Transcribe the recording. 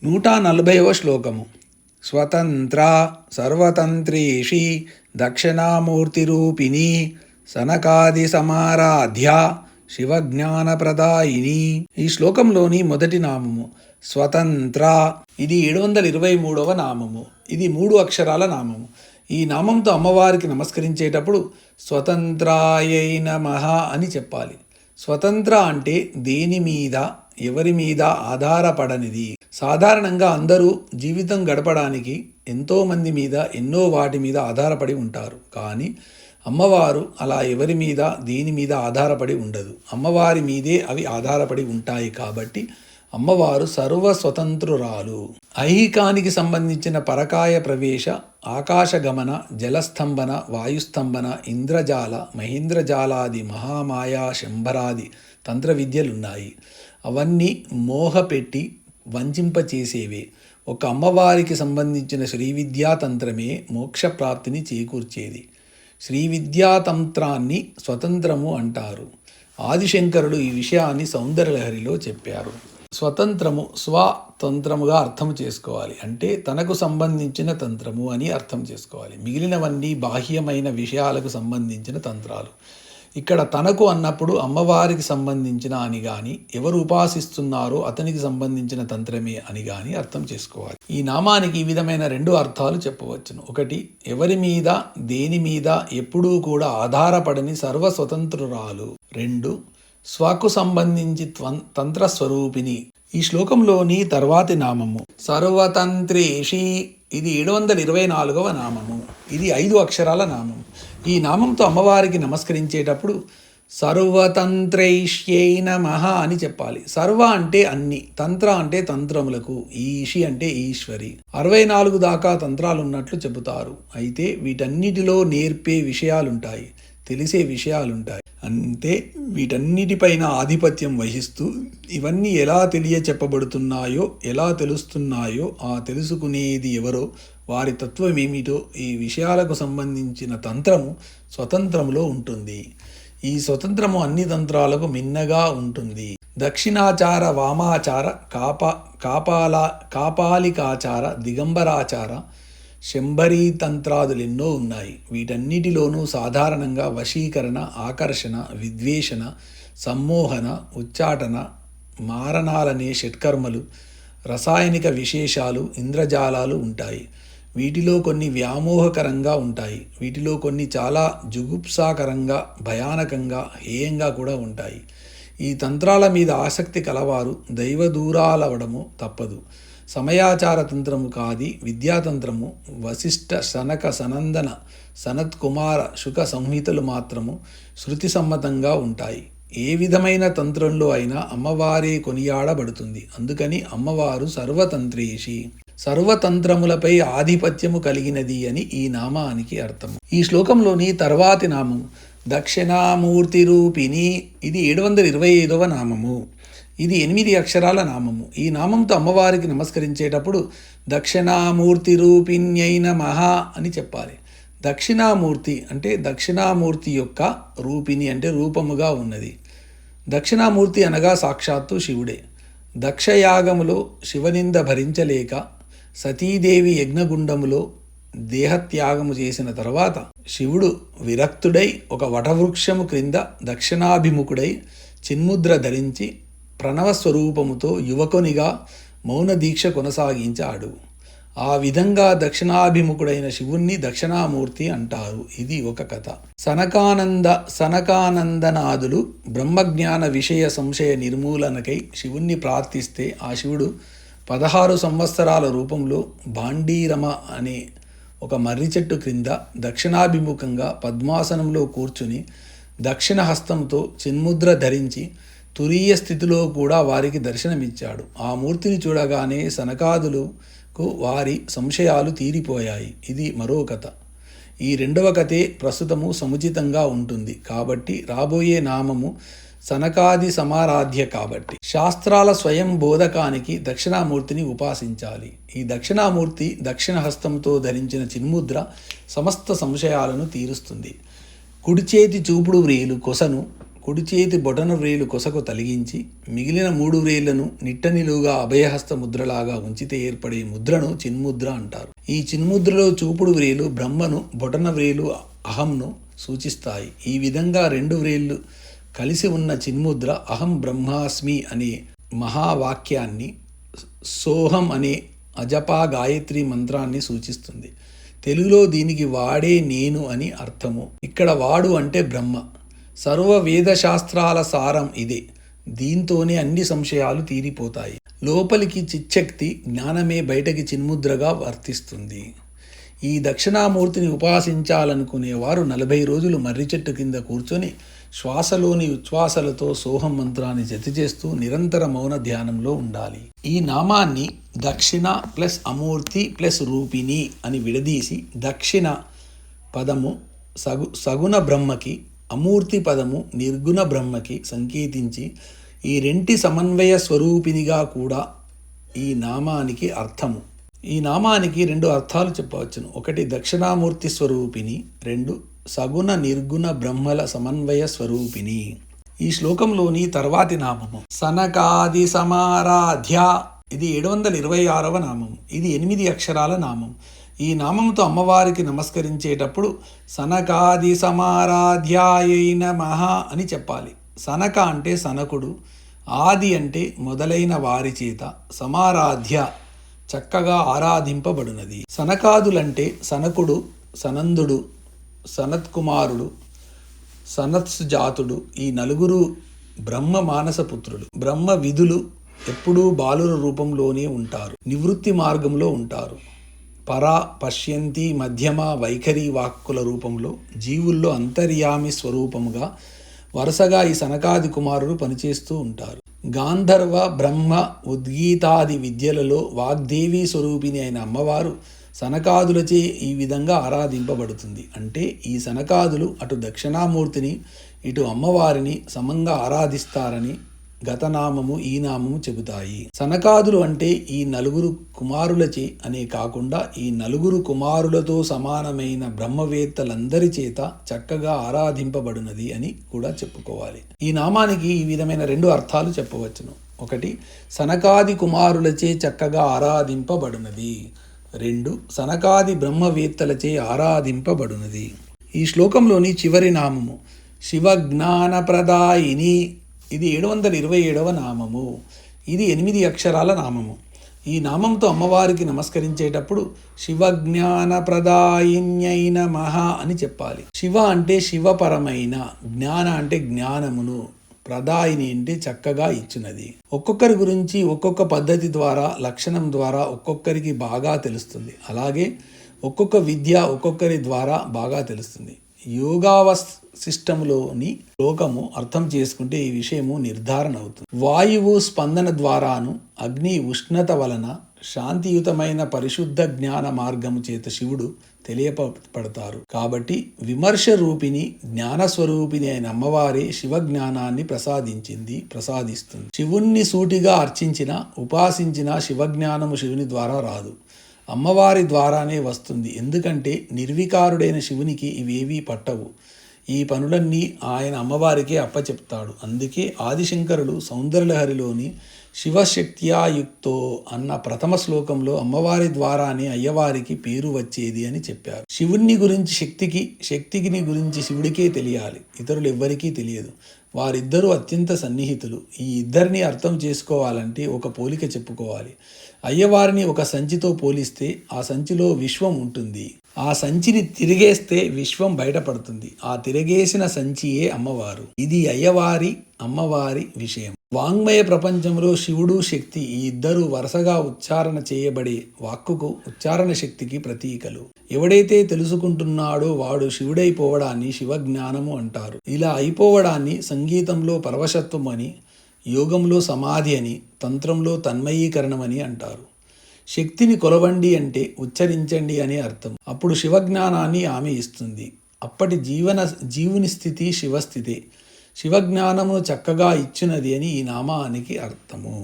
140వ శ్లోకము. స్వతంత్ర సర్వతంత్రీషి దక్షిణామూర్తిరూపిణి సనకాది సమారాధ్య శివజ్ఞానప్రదాయిని. ఈ శ్లోకంలోని మొదటి నామము స్వతంత్ర. ఇది 723వ నామము. ఇది 3 అక్షరాల నామము. ఈ నామంతో అమ్మవారికి నమస్కరించేటప్పుడు స్వతంత్రాయై నమః అని చెప్పాలి. స్వతంత్ర అంటే దేని మీద ఎవరి మీద ఆధారపడనిది. సాధారణంగా అందరూ జీవితం గడపడానికి ఎంతోమంది మీద ఎన్నో వాటి మీద ఆధారపడి ఉంటారు. కానీ అమ్మవారు అలా ఎవరి మీద దేని మీద ఆధారపడి ఉండదు. అమ్మవారి మీదే అవి ఆధారపడి ఉంటాయి. కాబట్టి అమ్మవారు సర్వస్వతంత్రురాలు. ఐహికానికి సంబంధించిన పరకాయ ప్రవేశ, ఆకాశగమన, జలస్తంభన, వాయుస్తంభన, ఇంద్రజాల, మహేంద్రజాలాది, మహామాయా, శంభరాది తంత్ర విద్యలున్నాయి. అవన్నీ మోహపెట్టి వంచింపచేసేవే. ఒక అమ్మవారికి సంబంధించిన శ్రీ విద్యాతంత్రమే మోక్షప్రాప్తిని చేకూర్చేది. శ్రీ విద్యాతంత్రాన్ని స్వతంత్రము అంటారు. ఆదిశంకరుడు ఈ విషయాన్ని సౌందర్యలహరిలో చెప్పారు. స్వతంత్రము స్వతంత్రముగా అర్థం చేసుకోవాలి. అంటే తనకు సంబంధించిన తంత్రము అని అర్థం చేసుకోవాలి. మిగిలినవన్నీ బాహ్యమైన విషయాలకు సంబంధించిన తంత్రాలు. ఇక్కడ తనకు అన్నప్పుడు అమ్మవారికి సంబంధించిన అని కానీ, ఎవరు ఉపాసిస్తున్నారో అతనికి సంబంధించిన తంత్రమే అని కానీ అర్థం చేసుకోవాలి. ఈ నామానికి ఈ విధమైన 2 అర్థాలు చెప్పవచ్చును. ఒకటి, ఎవరి మీద దేని మీద ఎప్పుడూ కూడా ఆధారపడని సర్వస్వతంత్రురాలు. 2, స్వకు సంబంధించి తంత్రస్వరూపిణి. ఈ శ్లోకంలోని తర్వాతి నామము సర్వతంత్రేషి. ఇది 724వ నామము. ఇది 5 అక్షరాల నామము. ఈ నామంతో అమ్మవారికి నమస్కరించేటప్పుడు సర్వతంత్రైష్యై నమః అని చెప్పాలి. సర్వ అంటే అన్ని, తంత్ర అంటే తంత్రములకు, ఈషి అంటే ఈశ్వరి. 64 దాకా తంత్రాలు ఉన్నట్లు చెబుతారు. అయితే వీటన్నిటిలో నేర్పే విషయాలుంటాయి, తెలిసే విషయాలుంటాయి. అంతే వీటన్నిటిపైన ఆధిపత్యం వహిస్తూ ఇవన్నీ ఎలా చెప్పబడుతున్నాయో, ఎలా తెలుస్తున్నాయో, ఆ తెలుసుకునేది ఎవరో, వారి తత్వం ఏమిటో ఈ విషయాలకు సంబంధించిన తంత్రము స్వతంత్రములో ఉంటుంది. ఈ స్వతంత్రము అన్ని తంత్రాలకు మిన్నగా ఉంటుంది. దక్షిణాచార, వామాచార, కాపాలికాచార, దిగంబరాచార, శంభరీ తంత్రాదులెన్నో ఉన్నాయి. వీటన్నిటిలోనూ సాధారణంగా వశీకరణ, ఆకర్షణ, విద్వేషణ, సమ్మోహన, ఉచ్చాటన, మారణాలనే షట్కర్మలు, రసాయనిక విశేషాలు, ఇంద్రజాలాలు ఉంటాయి. వీటిలో కొన్ని వ్యామోహకరంగా ఉంటాయి. వీటిలో కొన్ని చాలా జుగుప్సాకరంగా, భయానకంగా, హేయంగా కూడా ఉంటాయి. ఈ తంత్రాల మీద ఆసక్తి కలవారు దైవదూరాలవడము తప్పదు. సమయాచార తంత్రము కాది విద్యాతంత్రము, వశిష్ఠ, శనక, సనందన, సనత్ కుమార, శుక సంహితలు మాత్రము శృతి సమ్మతంగా ఉంటాయి. ఏ విధమైన తంత్రంలో అయినా అమ్మవారే కొనియాడబడుతుంది. అందుకని అమ్మవారు సర్వతంత్రేషి, సర్వతంత్రములపై ఆధిపత్యము కలిగినది అని ఈ నామానికి అర్థము. ఈ శ్లోకంలోని తర్వాతి నామము దక్షిణామూర్తి రూపిణి. ఇది 725వ నామము. ఇది 8 అక్షరాల నామము. ఈ నామంతో అమ్మవారికి నమస్కరించేటప్పుడు దక్షిణామూర్తి రూపిణ్యై నమః అని చెప్పాలి. దక్షిణామూర్తి అంటే దక్షిణామూర్తి యొక్క రూపిణి అంటే రూపముగా ఉన్నది. దక్షిణామూర్తి అనగా సాక్షాత్తు శివుడే. దక్షయాగములో శివనింద భరించలేక సతీదేవి యజ్ఞగుండములో దేహత్యాగము చేసిన తర్వాత శివుడు విరక్తుడై ఒక వటవృక్షము క్రింద దక్షిణాభిముఖుడై చిన్ముద్ర ధరించి ప్రణవస్వరూపముతో యువకునిగా మౌన దీక్ష కొనసాగించాడు. ఆ విధంగా దక్షిణాభిముఖుడైన శివుణ్ణి దక్షిణామూర్తి అంటారు. ఇది ఒక కథ. సనకానందనాదులు బ్రహ్మజ్ఞాన విషయ సంశయ నిర్మూలనకై శివుణ్ణి ప్రార్థిస్తే ఆ శివుడు 16 సంవత్సరాల రూపంలో భాండీరమ అనే ఒక మర్రి చెట్టు క్రింద దక్షిణాభిముఖంగా పద్మాసనంలో కూర్చుని దక్షిణ హస్తంతో చిన్ముద్ర ధరించి తురీయ స్థితిలో కూడా వారికి దర్శనమిచ్చాడు. ఆ మూర్తిని చూడగానే సనకాదులకు వారి సంశయాలు తీరిపోయాయి. ఇది మరో కథ. ఈ 2వ కథే ప్రస్తుతము సముచితంగా ఉంటుంది. కాబట్టి రాబోయే నామము సనకాది సమారాధ్య. కాబట్టి శాస్త్రాల స్వయం బోధకానికి దక్షిణామూర్తిని ఉపాసించాలి. ఈ దక్షిణామూర్తి దక్షిణ హస్తంతో ధరించిన చిన్ముద్ర సమస్త సంశయాలను తీరుస్తుంది. కుడి చేతి చూపుడు వ్రేలు కొసను కుడి చేతి బొటన వ్రేలు కొసకు తలిగించి మిగిలిన 3 వ్రేళ్లను నిట్టనిలువుగా అభయహస్త ముద్రలాగా ఉంచితే ఏర్పడే ముద్రను చిన్ముద్ర అంటారు. ఈ చిన్ముద్రలో చూపుడు వ్రేలు బ్రహ్మను, బొటన వ్రేలు అహంను సూచిస్తాయి. ఈ విధంగా 2 వ్రేళ్లు కలిసి ఉన్న చిన్ముద్ర అహం బ్రహ్మాస్మి అనే మహావాక్యాన్ని, సోహం అనే అజపా గాయత్రి మంత్రాన్ని సూచిస్తుంది. తెలుగులో దీనికి వాడే నేను అని అర్థము. ఇక్కడ వాడు అంటే బ్రహ్మ. సర్వ వేదశాస్త్రాల సారం ఇదే. దీంతోనే అన్ని సంశయాలు తీరిపోతాయి. లోపలికి చిచ్చక్తి, జ్ఞానమే బయటకి చిన్ముద్రగా వర్తిస్తుంది. ఈ దక్షిణామూర్తిని ఉపాసించాలనుకునేవారు 40 రోజులు మర్రి చెట్టు కింద కూర్చొని శ్వాసలోని ఉచ్ఛ్వాసలతో సోహం మంత్రాన్ని జతి చేస్తూ నిరంతర మౌన ధ్యానంలో ఉండాలి. ఈ నామాన్ని దక్షిణ ప్లస్ అమూర్తి ప్లస్ రూపిణి అని విడదీసి దక్షిణ పదము సగుణ బ్రహ్మకి, అమూర్తి పదము నిర్గుణ బ్రహ్మకి సంకేతించి ఈ రెంటి సమన్వయ స్వరూపినిగా కూడా ఈ నామానికి అర్థము. ఈ నామానికి 2 అర్థాలు చెప్పవచ్చును. ఒకటి దక్షిణామూర్తి స్వరూపిణి, 2 సగుణ నిర్గుణ బ్రహ్మల సమన్వయ స్వరూపిణి. ఈ శ్లోకంలోని తర్వాతి నామము సనకాది సమారాధ్య. ఇది 726వ నామము. ఇది 8 అక్షరాల నామం. ఈ నామంతో అమ్మవారికి నమస్కరించేటప్పుడు సనకాది సమారాధ్యాయై నమః అని చెప్పాలి. సనక అంటే సనకుడు, ఆది అంటే మొదలైన వారి చేత, సమారాధ్య చక్కగా ఆరాధింపబడినది. సనకాదులంటే సనకుడు, సనందుడు, సనత్కుమారుడు, సనత్సుజాతుడు. ఈ 4 బ్రహ్మ మానసపుత్రులు. బ్రహ్మ విధులు ఎప్పుడూ బాలుర రూపంలోనే ఉంటారు, నివృత్తి మార్గంలో ఉంటారు. పరా, పశ్యంతి, మధ్యమ, వైఖరి వాక్కుల రూపంలో జీవుల్లో అంతర్యామి స్వరూపముగా వరుసగా ఈ సనకాది కుమారులు పనిచేస్తూ ఉంటారు. గాంధర్వ, బ్రహ్మ, ఉద్గీతాది విద్యలలో వాగ్దేవి స్వరూపిణి అయిన అమ్మవారు సనకాదులచే ఈ విధంగా ఆరాధింపబడుతుంది. అంటే ఈ సనకాదులు అటు దక్షిణామూర్తిని ఇటు అమ్మవారిని సమంగా ఆరాధిస్తారని గతనామము ఈ నామము చెబుతాయి. సనకాదులు అంటే ఈ 4 కుమారులచే అనే కాకుండా ఈ 4 కుమారులతో సమానమైన బ్రహ్మవేత్తలందరి చేత చక్కగా ఆరాధింపబడినది అని కూడా చెప్పుకోవాలి. ఈ నామానికి ఈ విధమైన 2 అర్థాలు చెప్పవచ్చును. ఒకటి సనకాది కుమారులచే చక్కగా ఆరాధింపబడినది, 2 సనకాది బ్రహ్మవేత్తలచే ఆరాధింపబడినది. ఈ శ్లోకంలోని చివరి నామము శివజ్ఞానప్రదాయిని. ఇది 727వ నామము. ఇది 8 అక్షరాల నామము. ఈ నామంతో అమ్మవారికి నమస్కరించేటప్పుడు శివజ్ఞానప్రదాయిన్యై నమః అని చెప్పాలి. శివ అంటే శివపరమైన, జ్ఞాన అంటే జ్ఞానమును, ప్రదాయిని అంటే చక్కగా ఇచ్చినది. ఒక్కొక్కరి గురించి ఒక్కొక్క పద్ధతి ద్వారా, లక్షణం ద్వారా ఒక్కొక్కరికి బాగా తెలుస్తుంది. అలాగే ఒక్కొక్క విద్య ఒక్కొక్కరి ద్వారా బాగా తెలుస్తుంది. యోగావశిష్టంలోని శ్లోకము అర్థం చేసుకుంటే ఈ విషయము నిర్ధారణ అవుతుంది. వాయువు స్పందన ద్వారాను, అగ్ని ఉష్ణత వలన శాంతియుతమైన పరిశుద్ధ జ్ఞాన మార్గము చేత శివుడు తెలియపడతారు. కాబట్టి విమర్శ రూపిణి, జ్ఞానస్వరూపిణి అయిన అమ్మవారే శివజ్ఞానాన్ని ప్రసాదిస్తుంది. శివుణ్ణి సూటిగా అర్చించిన, ఉపాసించిన శివజ్ఞానము శివుని ద్వారా రాదు, అమ్మవారి ద్వారానే వస్తుంది. ఎందుకంటే నిర్వికారుడైన శివునికి ఇవేవీ పట్టవు. ఈ పనులన్నీ ఆయన అమ్మవారికే అప్పచెప్తాడు. అందుకే ఆదిశంకరుడు సౌందర్యలహరిలోని శివశక్త్యాయుక్తో అన్న ప్రథమ శ్లోకంలో అమ్మవారి ద్వారానే అయ్యవారికి పేరు వచ్చేది అని చెప్పారు. శివుణ్ణి గురించి శక్తిని గురించి శివుడికే తెలియాలి, ఇతరులు ఎవ్వరికీ తెలియదు. వారిద్దరూ అత్యంత సన్నిహితులు. ఈ ఇద్దరిని అర్థం చేసుకోవాలంటే ఒక పోలిక చెప్పుకోవాలి. అయ్యవారిని ఒక సంచితో పోలిస్తే ఆ సంచిలో విశ్వం ఉంటుంది. ఆ సంచిని తిరిగేస్తే విశ్వం బయటపడుతుంది. ఆ తిరగేసిన సంచియే అమ్మవారు. ఇది అయ్యవారి, అమ్మవారి విషయం. వాంగ్మయ ప్రపంచంలో శివుడు, శక్తి ఈ ఇద్దరు వరుసగా ఉచ్చారణ చేయబడే వాక్కుకు, ఉచ్చారణ శక్తికి ప్రతీకలు. ఎవడైతే తెలుసుకుంటున్నాడో వాడు శివుడైపోవడాన్ని శివజ్ఞానము అంటారు. ఇలా అయిపోవడాన్ని సంగీతంలో పరవశత్వం అని, యోగంలో సమాధి అని, తంత్రంలో తన్మయీకరణం అని అంటారు. శక్తిని కొలవండి అంటే ఉచ్చరించండి అనే అర్థం. అప్పుడు శివజ్ఞానాన్ని ఆమె ఇస్తుంది. అప్పటి జీవుని స్థితి శివస్థితే. శివజ్ఞానమును చక్కగా ఇచ్చినది అని ఈ నామానికి అర్థము.